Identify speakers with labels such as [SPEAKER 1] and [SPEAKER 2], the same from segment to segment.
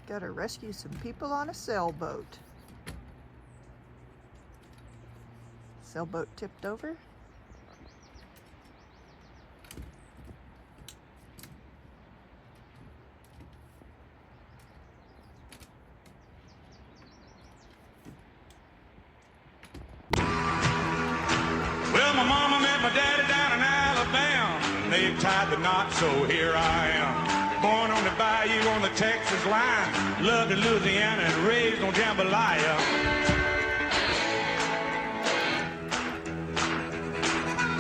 [SPEAKER 1] Gotta rescue some people on a sailboat. Sailboat tipped over.
[SPEAKER 2] Well, my mama met my daddy down in Alabama. They tied the knot, so here I am. Born on the bayou on the Texas line. Loved in Louisiana and raised on jambalaya.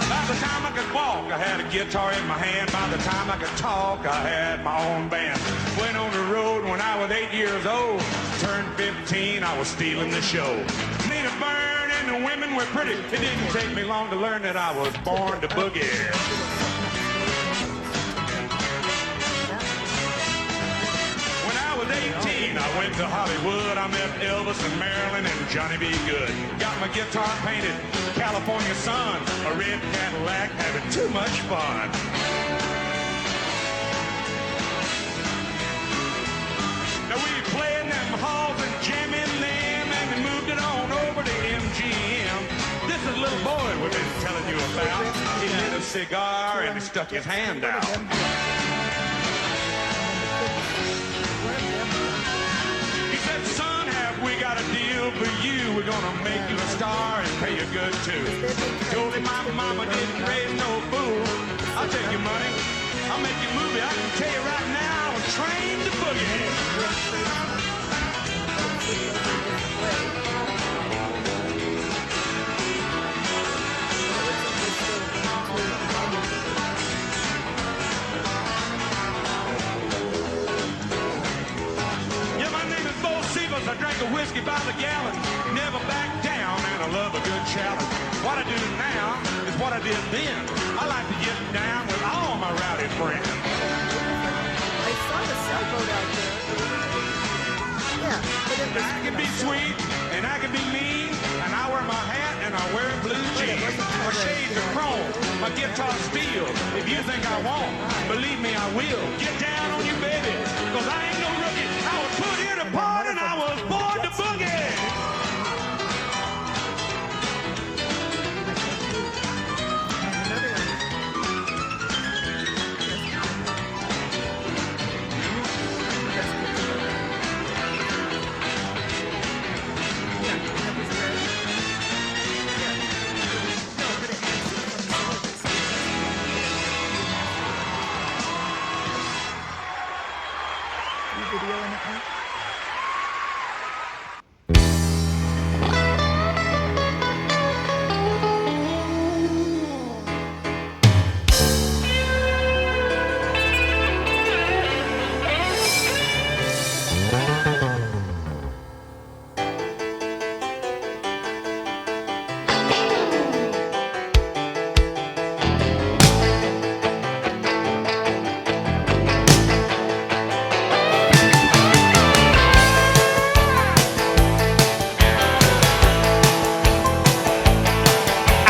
[SPEAKER 2] By the time I could walk, I had a guitar in my hand. By the time I could talk, I had my own band. Went on the road when I was 8 years old. Turned 15, I was stealing the show. Nina Byrne and the women were pretty. It didn't take me long to learn that I was born to boogie. When I was 18, I went to Hollywood. I met Elvis and Marilyn and Johnny B. Good. Got my guitar painted California sun, a red Cadillac, having too much fun. Now we played them halls and jamming them, and we moved it on over to MGM. This is a little boy we've been telling you about. He lit a cigar and he stuck his hand out. He said, son, have we got a deal for you? We're gonna make you a star and pay you good too. Told him my mama didn't raise no fool. I'll take your money, I'll make you a movie. I can tell you right now, I'm trained to boogie. Yeah, my name is Bo Sievers. I drank a whiskey by the gallon. Never back down, and I love a good challenge. What I do now is what I did then. I like to get down with all my rowdy friends.
[SPEAKER 1] I saw the sailboat out there. Yeah, but it was
[SPEAKER 2] I can be sweet, and I can be mean, and I wear my hat, and I wear blue jeans. My shades are chrome, my guitar steel. If you think I won't, believe me, I will. Get down on you, baby, cause I ain't no rookie. I was put here to party, and I was born to boogie.
[SPEAKER 1] another one. Yeah, that was red. Yeah. No, but it had some of the You videoing it now?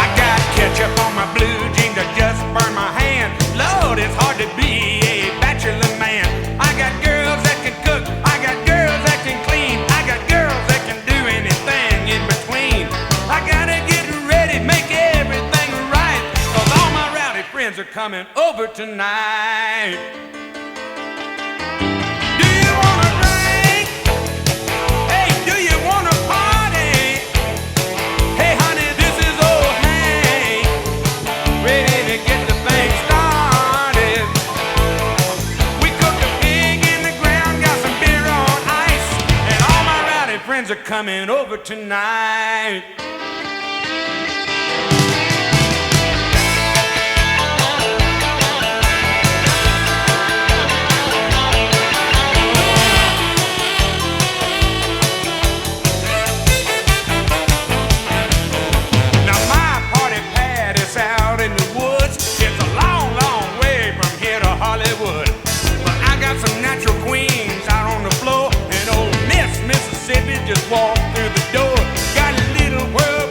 [SPEAKER 2] I got ketchup on my blue jeans, I just burned my hand. Lord, it's hard to be a bachelor man. I got girls that can cook, I got girls that can clean, I got girls that can do anything in between. I gotta get ready, make everything right, cause all my rowdy friends are coming over tonight. Do you wanna drink? Hey, do you wanna party? Hey honey, this is old Hank, ready to get the thing started. We cooked a pig in the ground, got some beer on ice, and all my rowdy friends are coming over tonight. Now my party pad is out in the woods. It's a long, long way from here to Hollywood. But I got some natural queens out on the floor, and old Miss Mississippi just walked through the door. Got a little world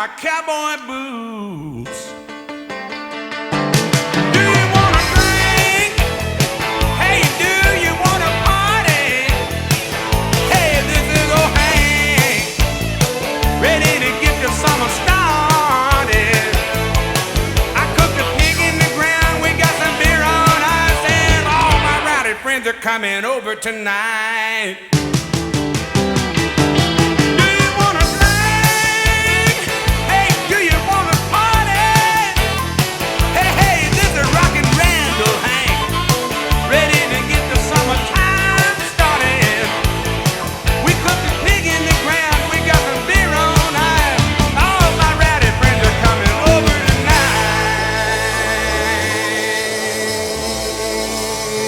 [SPEAKER 2] my cowboy boots. Do you wanna drink? Hey, do you wanna party? Hey, this is old Hank, ready to get the summer started. I cooked a pig in the ground, we got some beer on ice, and all my rowdy friends are coming over tonight.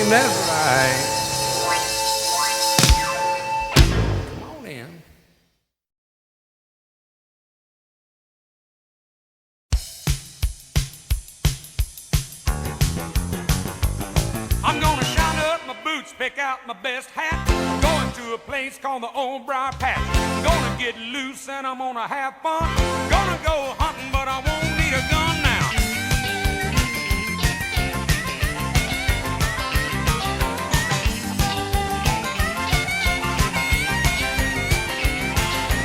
[SPEAKER 2] That's right. Come on in. I'm gonna shine up my boots, pick out my best hat. I'm going to a place called the Old Briar Patch. I'm gonna get loose and I'm gonna have fun. I'm gonna go hunting, but I won't need a gun now.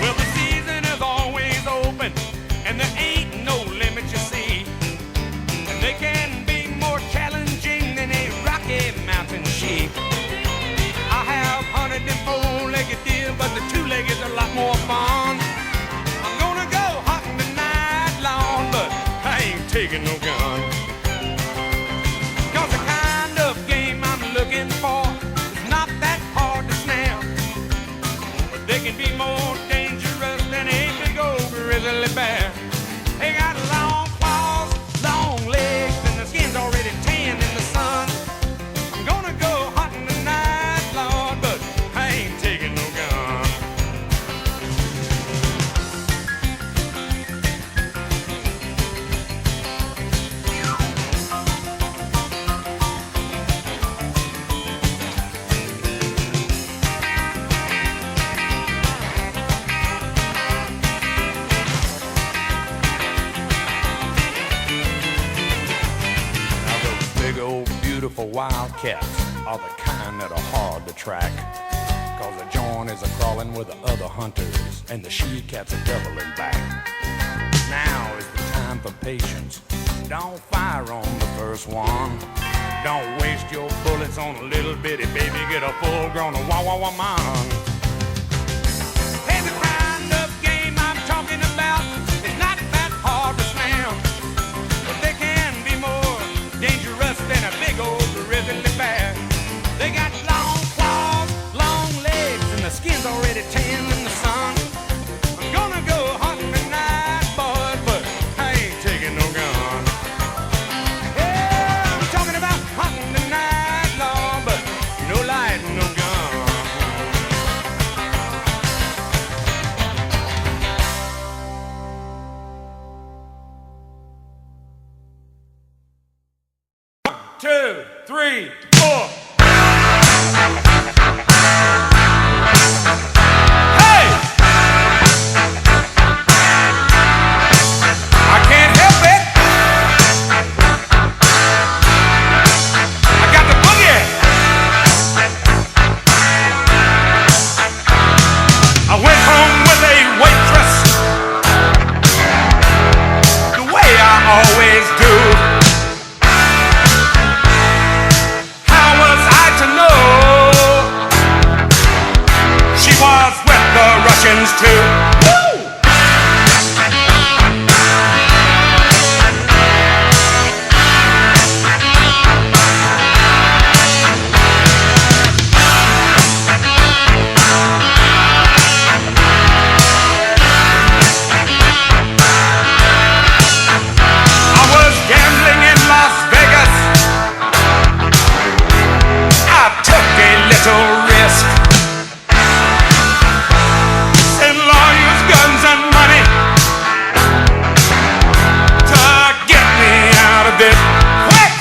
[SPEAKER 2] Well, the season is always open, and there ain't no limit, you see. And they can be more challenging than a Rocky Mountain sheep. I have hunted them four-legged deer, but the two-legged are a lot more fun. I'm gonna go hunting tonight long, but I ain't taking no gun. 'Cause the kind of game I'm looking for is not that hard to snare. They can be more dangerous than a big old grizzly bear. They got long claws, long legs, and the skin's already tanned in the sun. I'm gonna go hunting tonight, Lord, but I ain't taking no gun. Now those big old beautiful wildcats are the kind that are hard to track. 'Cause the joint is a-crawling with the other hunters, and the she-cats are doubling back. Now is the time for patience. Don't fire on the first one. Don't waste your bullets on a little bitty baby. Get a full-grown wah-wah-wah man. Hey, the kind of game I'm talking about is not that hard to snare. But they can be more dangerous than a big old grizzly bear. They got long claws, long legs, and the skin's already tanned in the sun. I'm gonna go hunting tonight, boys, but I ain't taking no gun. Yeah, I'm talking about hunting tonight, Lord, but no light, no gun. 1, 2, 3, 4. Hey! I can't help it. I got the boogie. I went home with a waitress, the way I always do. How was I to know she was with the Russians too? Woo! I was gambling in Las Vegas. I took a little risk. Send lawyers, guns, and money to get me out of this. Quick!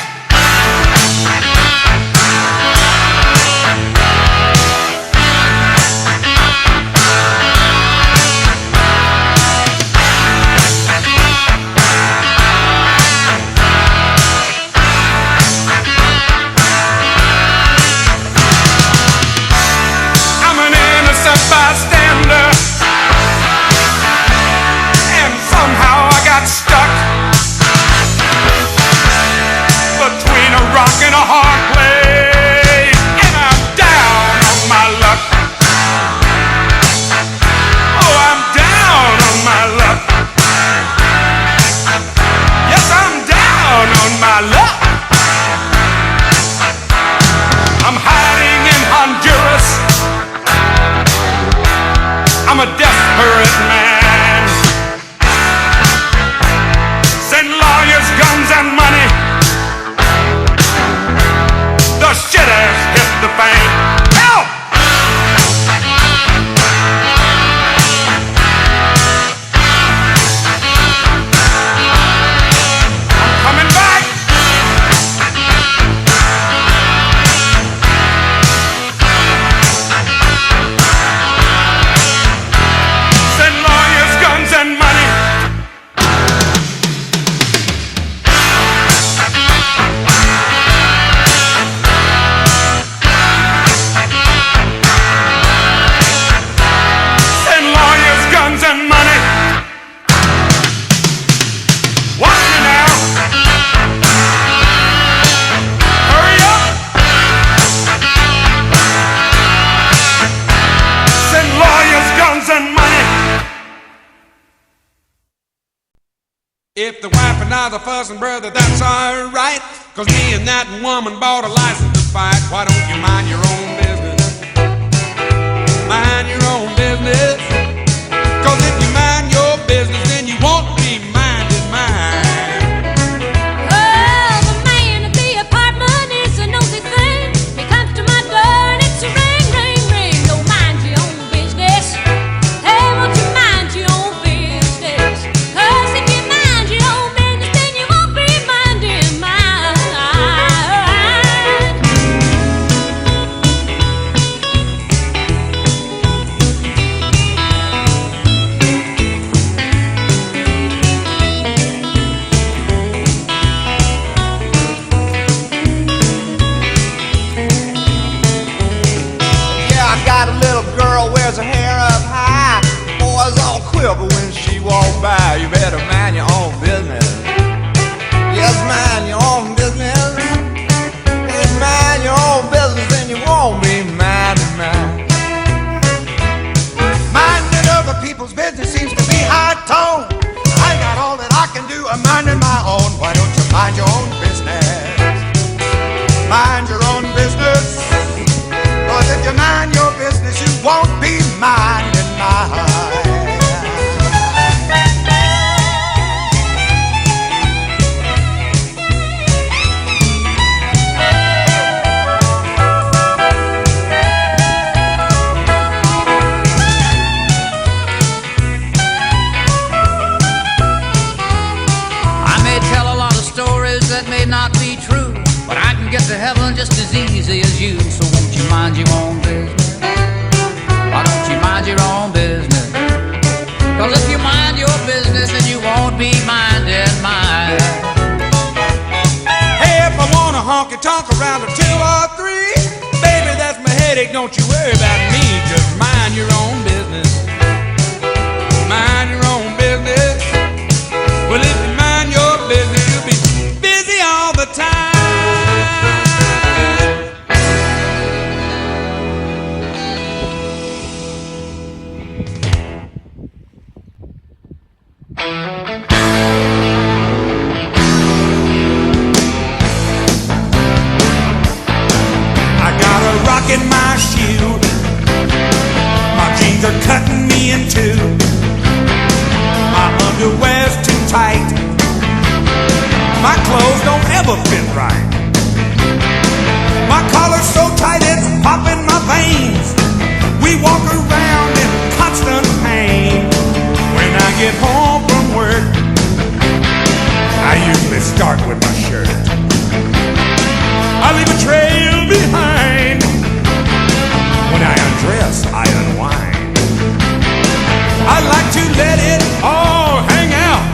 [SPEAKER 2] If the wife and I are fussing, brother, that's alright. 'Cause me and that woman bought a license to fight. Why don't you mind your own business? Mind your own business. 'Cause if you mind your business, then you won't be minding mine.
[SPEAKER 3] Oh, the man at the apartment is a nosy thing. He comes to my door and it's a ring, ring, ring. Don't mind your own business. Hey, won't you mind your own business? 'Cause if you mind your own business, then you won't be minding mine.
[SPEAKER 4] Yeah, I got a little girl, wears her hair up high. Boys all quiver when she walk by. You better mind your own business. Yes, mind your own business. Yes, mind your own business, then you won't be minding mine. Minding other people's business seems to be high tone. I got all that I can do. I'm minding my own. Why don't you mind your own business? Mind your own business. 'Cause if you mind your business, you won't be minding mine.
[SPEAKER 5] I may tell a lot of stories that may not be true, but I can get to heaven just as easy as you. So won't you mind your own business? Why don't you mind your own business? 'Cause if you mind your business, then you won't be minding mine.
[SPEAKER 2] Hey, if I want a honky tonk around a 2 or 3, baby, that's my headache. Don't you worry about me. Just mind your own business. Mind your own business. Well, if you mind your business, you'll be busy all the time. I got a rock in my shoe. My jeans are cutting me in two. My underwear's too tight. My clothes don't ever fit right. My collar's so tight it's popping my veins. We walk around in constant pain. When I get home from work, I usually start with my shirt. I leave a trail behind. When I undress, I unwind. I like to let it all hang out.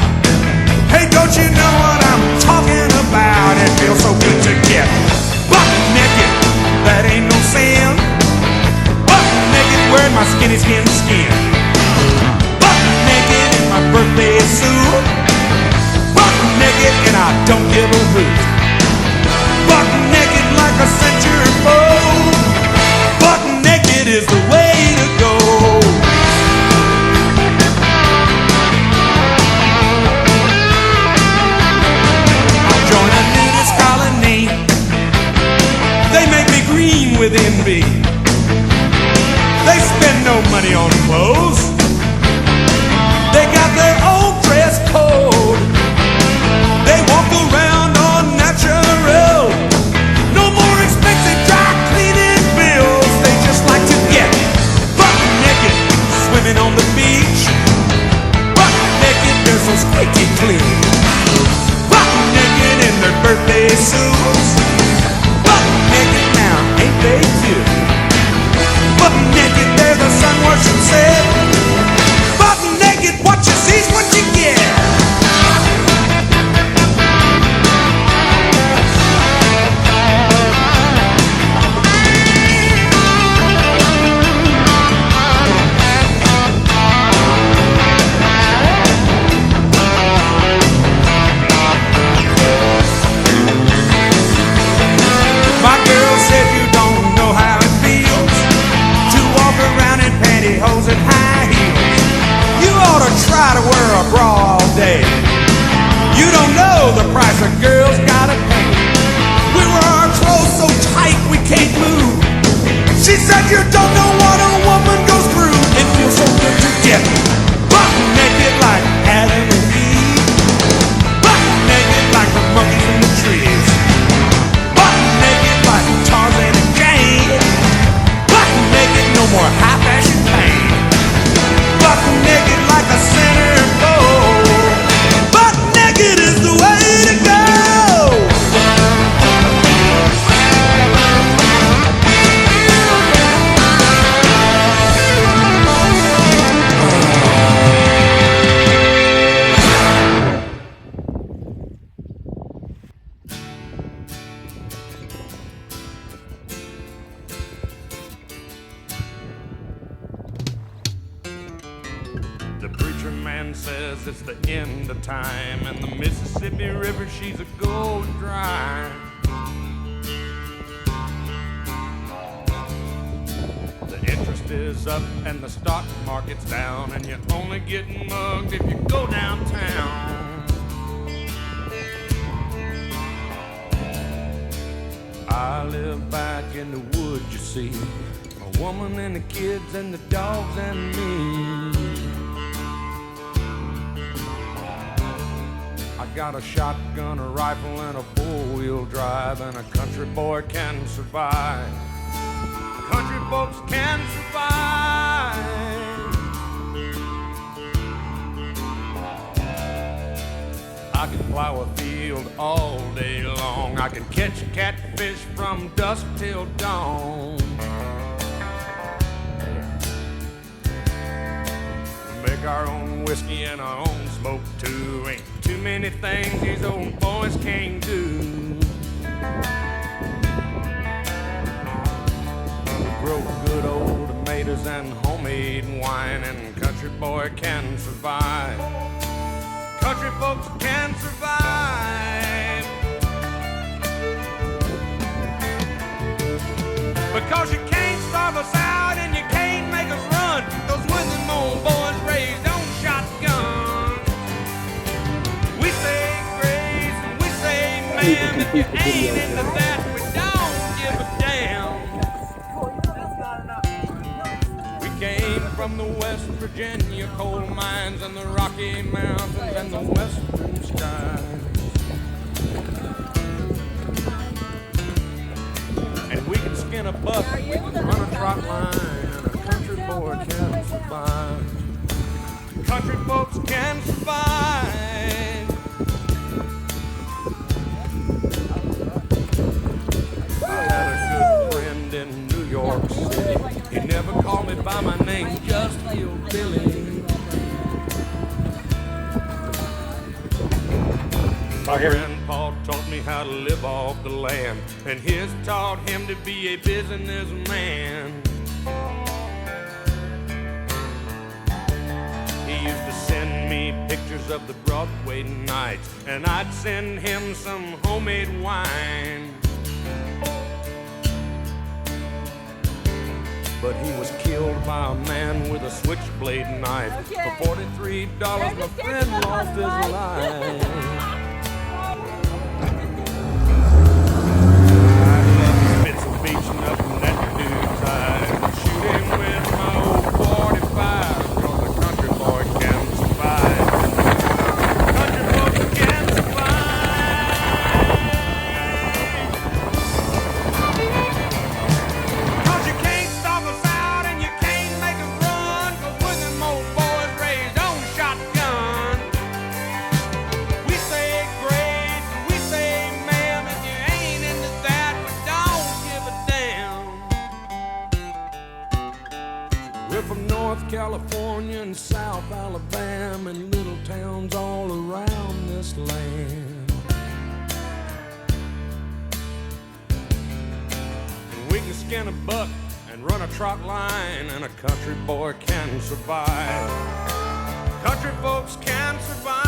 [SPEAKER 2] Hey, don't you know what I'm talking about? It feels so good to get buck naked. That ain't no sin. Buck naked wearing my skinny skin. Buck naked in my birthday suit. Buck naked and I don't give a hoot. Buck naked like a century foe. Buck naked is the way to go. I join a nudist colony. They make me green with envy. They spend no money on clothes. They got their own dress code. They walk around on natural. No more expensive dry cleaning bills. They just like to get buck naked, swimming on the beach. Buck naked, they're so squeaky clean. Buck naked in their birthday suits. Buck naked now, ain't they cute? Buck naked, there's a sun worship set. you don't know what a woman goes through. It feels so good to get butt naked like Adam and Eve. Butt naked like the monkeys in the trees. Butt naked like Tarzan and Jane. Butt naked, no more high fashion pain. Butt naked like a centerfold. Butt naked is the way to go. The preacher man says it's the end of time, and the Mississippi River, she's a gold dry. The interest is up and the stock market's down, and you're only getting mugged if you go downtown. I live back in the woods, you see, a woman and the kids and the dogs and me. I got a shotgun, a rifle, and a four-wheel drive, and a country boy can survive. Country folks can survive. I can plow a field all day long. I can catch catfish from dusk till dawn. Make our own whiskey and our own smoke too. Ain't too many things these old boys can't do. We grow good old tomatoes and homemade wine, and country boy can survive. Country folks can survive. Because you can't starve us out and you can't make us run. Those with them old boys raised on shotguns. We say grace and we say ma'am. If you ain't into that, we don't give a damn. We came from the West Virginia coal mines and the Rocky Mountains and the western skies. And we can skin a buck, we can run a trot line, and a country boy can survive. Country folks can survive. I had a good friend in New York City. He never called me by my name, just Hillbilly. My grandpa taught me how to live off the land, and his taught him to be a businessman. He used to send me pictures of the Broadway nights, and I'd send him some homemade wine. But he was killed by a man with a switchblade knife. For $43, my friend lost his life. California and South Alabama and little towns all around this land. And we can skin a buck and run a trot line, and a country boy can survive. Country folks can survive.